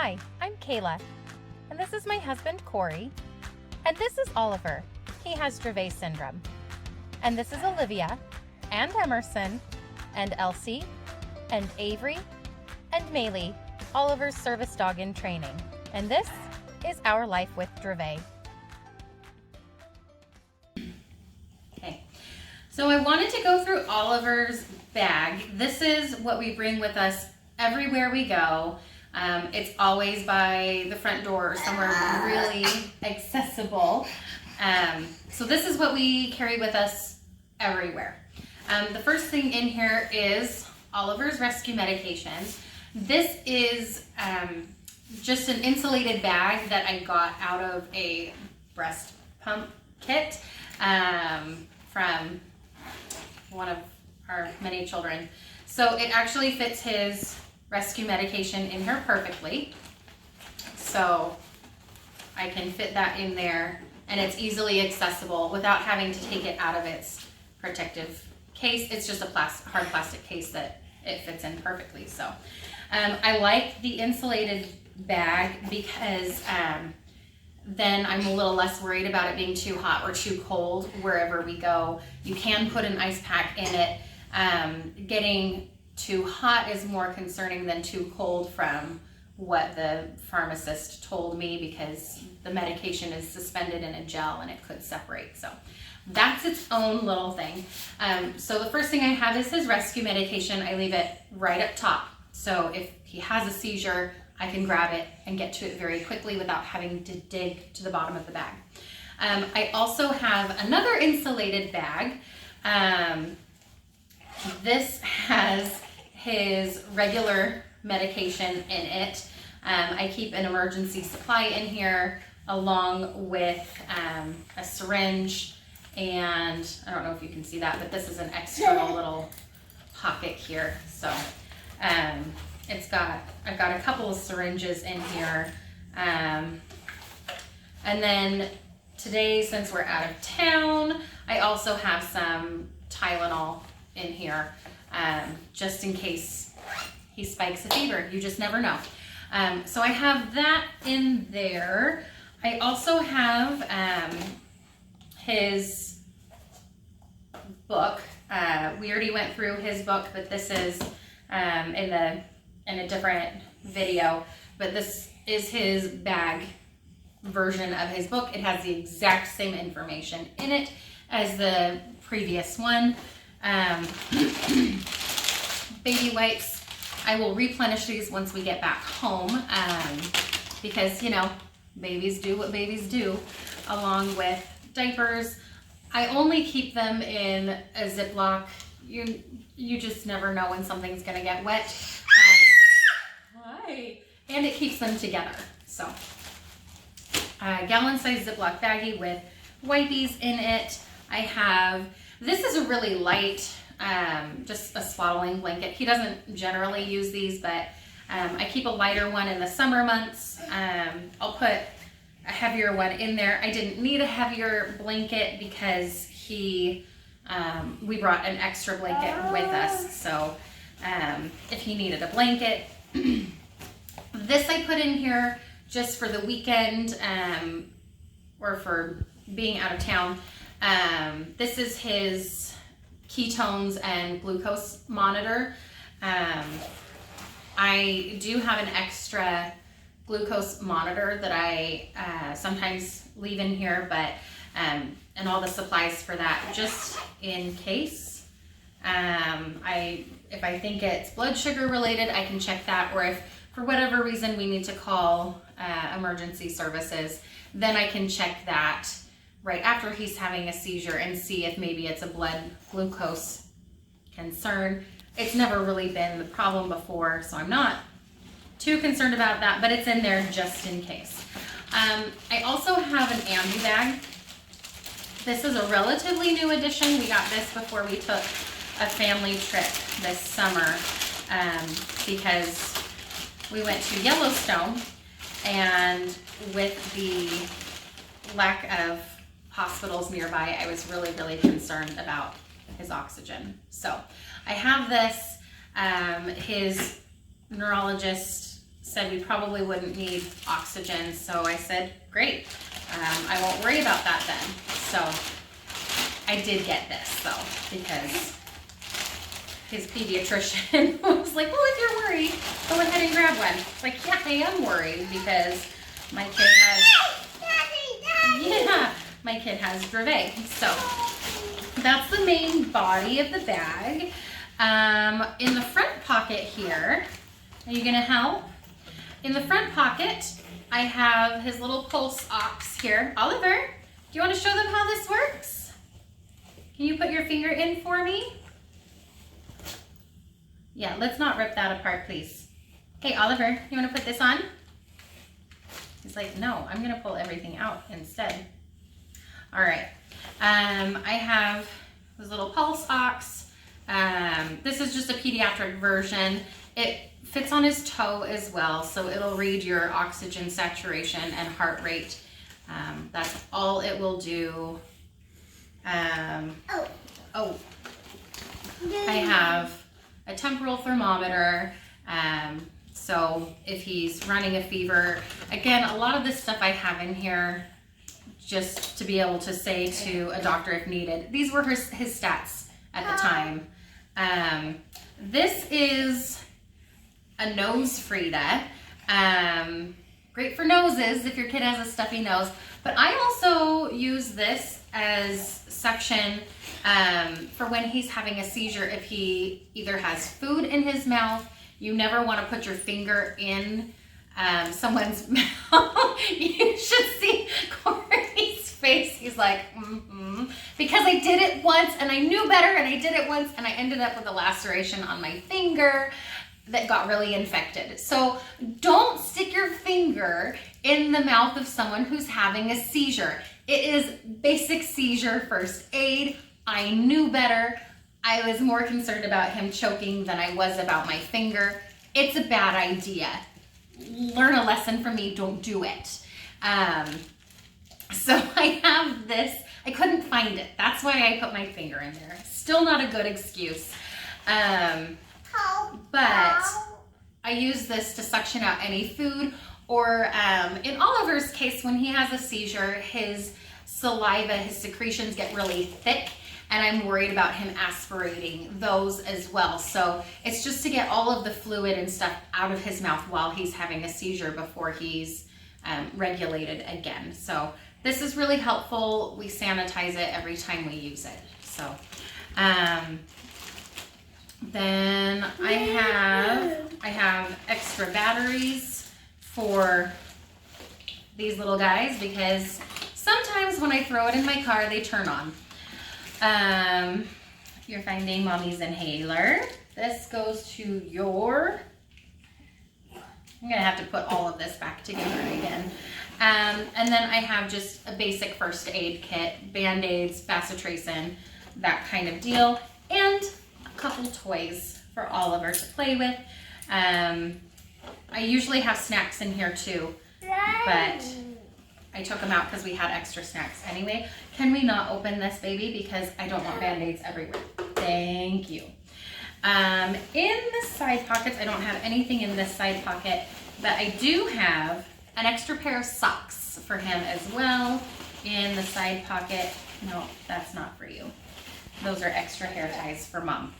Hi, I'm Kayla, and this is my husband Corey, and this is Oliver. He has Dravet syndrome. And this is Olivia, and Emerson, and Elsie, and Avery, and Maylee, Oliver's service dog in training. And this is our life with Dravet. Okay, so I wanted to go through Oliver's bag. This is what we bring with us everywhere we go. It's always by the front door or somewhere really accessible. So this is what we carry with us everywhere. The first thing in here is Oliver's rescue medication. This is just an insulated bag that I got out of a breast pump kit from one of our many children. So it actually fits his rescue medication in here perfectly. So I can fit that in there, and it's easily accessible without having to take it out of its protective case. It's just a hard plastic case that it fits in perfectly. So I like the insulated bag because then I'm a little less worried about it being too hot or too cold wherever we go. You can put an ice pack in it. Getting too hot is more concerning than too cold from what the pharmacist told me, because the medication is suspended in a gel and it could separate. So that's its own little thing. So the first thing I have is his rescue medication. I leave it right up top. So if he has a seizure, I can grab it and get to it very quickly without having to dig to the bottom of the bag. I also have another insulated bag. This has his regular medication in it. I keep an emergency supply in here along with a syringe, and I don't know if you can see that, but this is an extra little pocket here. So I've got a couple of syringes in here. And then today, since we're out of town, I also have some Tylenol in here, just in case he spikes a fever. You just never know. So I have that in there. I also have his book. We already went through his book, but this is in a different video, but this is his bag version of his book. It has the exact same information in it as the previous one. Baby wipes, I will replenish these once we get back home, because, you know, babies do what babies do, along with diapers. I only keep them in a Ziploc. You just never know when something's gonna get wet. And it keeps them together. So gallon size Ziploc baggie with wipies in it. I have, this is a really light, just a swaddling blanket. He doesn't generally use these, but I keep a lighter one in the summer months. I'll put a heavier one in there. I didn't need a heavier blanket because we brought an extra blanket with us. So if he needed a blanket, this I put in here just for the weekend, or for being out of town. This is his ketones and glucose monitor. I do have an extra glucose monitor that I sometimes leave in here, but and all the supplies for that, just in case. If I think it's blood sugar related, I can check that, or if for whatever reason we need to call emergency services, then I can check that right after he's having a seizure and see if maybe it's a blood glucose concern. It's never really been the problem before, so I'm not too concerned about that, but it's in there just in case. I also have an ambu bag. This is a relatively new addition. We got this before we took a family trip this summer, because we went to Yellowstone, and with the lack of hospitals nearby, I was really, really concerned about his oxygen. So I have this. His neurologist said we probably wouldn't need oxygen. So I said, great, I won't worry about that then. So I did get this though, because his pediatrician was like, well, if you're worried, go ahead and grab one. It's like, yeah, I am worried because my kid has Dravet. So that's the main body of the bag. In the front pocket here, are you gonna help? In the front pocket, I have his little pulse ox here. Oliver, do you want to show them how this works? Can you put your finger in for me? Yeah, let's not rip that apart, please. Hey, Oliver, you want to put this on? He's like, no, I'm going to pull everything out instead. All right. I have this little pulse ox. This is just a pediatric version. It fits on his toe as well, so it'll read your oxygen saturation and heart rate. That's all it will do. I have a temporal thermometer. So if he's running a fever, again, a lot of this stuff I have in here just to be able to say to a doctor if needed. These were his stats at the time. This is a nose Frida. Great for noses if your kid has a stuffy nose. But I also use this as suction for when he's having a seizure. If he either has food in his mouth, you never want to put your finger in someone's mouth. You should see Corey's face. He's like, because I did it once and I knew better, and I did it once and I ended up with a laceration on my finger that got really infected. So don't stick your finger in the mouth of someone who's having a seizure. It is basic seizure first aid. I knew better. I was more concerned about him choking than I was about my finger. It's a bad idea. Learn a lesson from me, don't do it. So I have this, I couldn't find it. That's why I put my finger in there. Still not a good excuse. But I use this to suction out any food, or in Oliver's case, when he has a seizure, his saliva, his secretions get really thick, and I'm worried about him aspirating those as well. So it's just to get all of the fluid and stuff out of his mouth while he's having a seizure before he's regulated again. So this is really helpful. We sanitize it every time we use it. So then I have extra batteries for these little guys because sometimes when I throw it in my car, they turn on. You're finding Mommy's inhaler. This goes to your, I'm gonna have to put all of this back together again. And then I have just a basic first aid kit, Band-Aids, bacitracin, that kind of deal, and a couple toys for Oliver to play with. I usually have snacks in here too, but I took them out because we had extra snacks anyway. Can we not open this, baby? Because I don't want Band-Aids everywhere. Thank you. In the side pockets, I don't have anything in this side pocket, but I do have an extra pair of socks for him as well in the side pocket. No, that's not for you. Those are extra hair ties for Mom.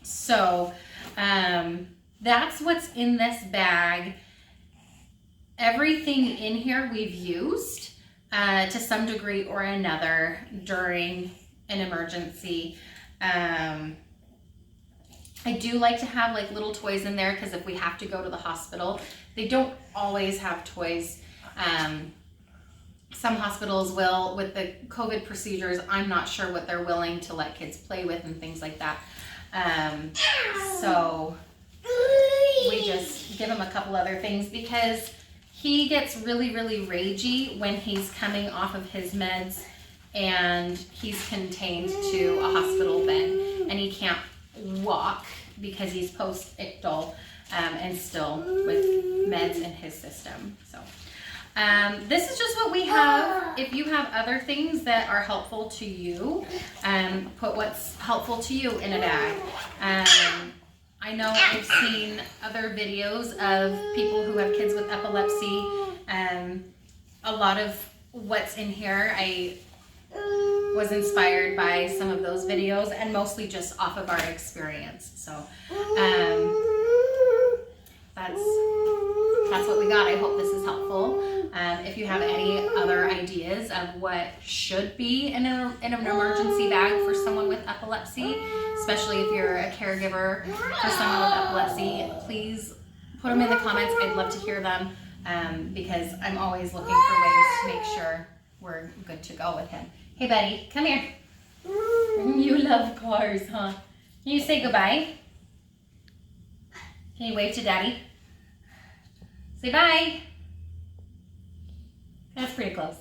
So that's what's in this bag. Everything in here we've used to some degree or another during an emergency. I do like to have like little toys in there because if we have to go to the hospital, they don't always have toys. Some hospitals will. With the COVID procedures, I'm not sure what they're willing to let kids play with and things like that. So we just give him a couple other things because he gets really, really ragey when he's coming off of his meds and he's contained to a hospital bed and he can't walk because he's post-ictal and still with meds in his system. So this is just what we have. If you have other things that are helpful to you, put what's helpful to you in a bag. I know I've seen other videos of people who have kids with epilepsy. A lot of what's in here, I was inspired by some of those videos and mostly just off of our experience. So that's what we got. I hope this is helpful. If you have any other ideas of what should be in an emergency bag for someone with epilepsy, especially if you're a caregiver for someone with epilepsy, please put them in the comments. I'd love to hear them because I'm always looking for ways to make sure we're good to go with him. Hey buddy, come here. You love cars, huh? Can you say goodbye? Can you wave to Daddy? Say bye. That's pretty close.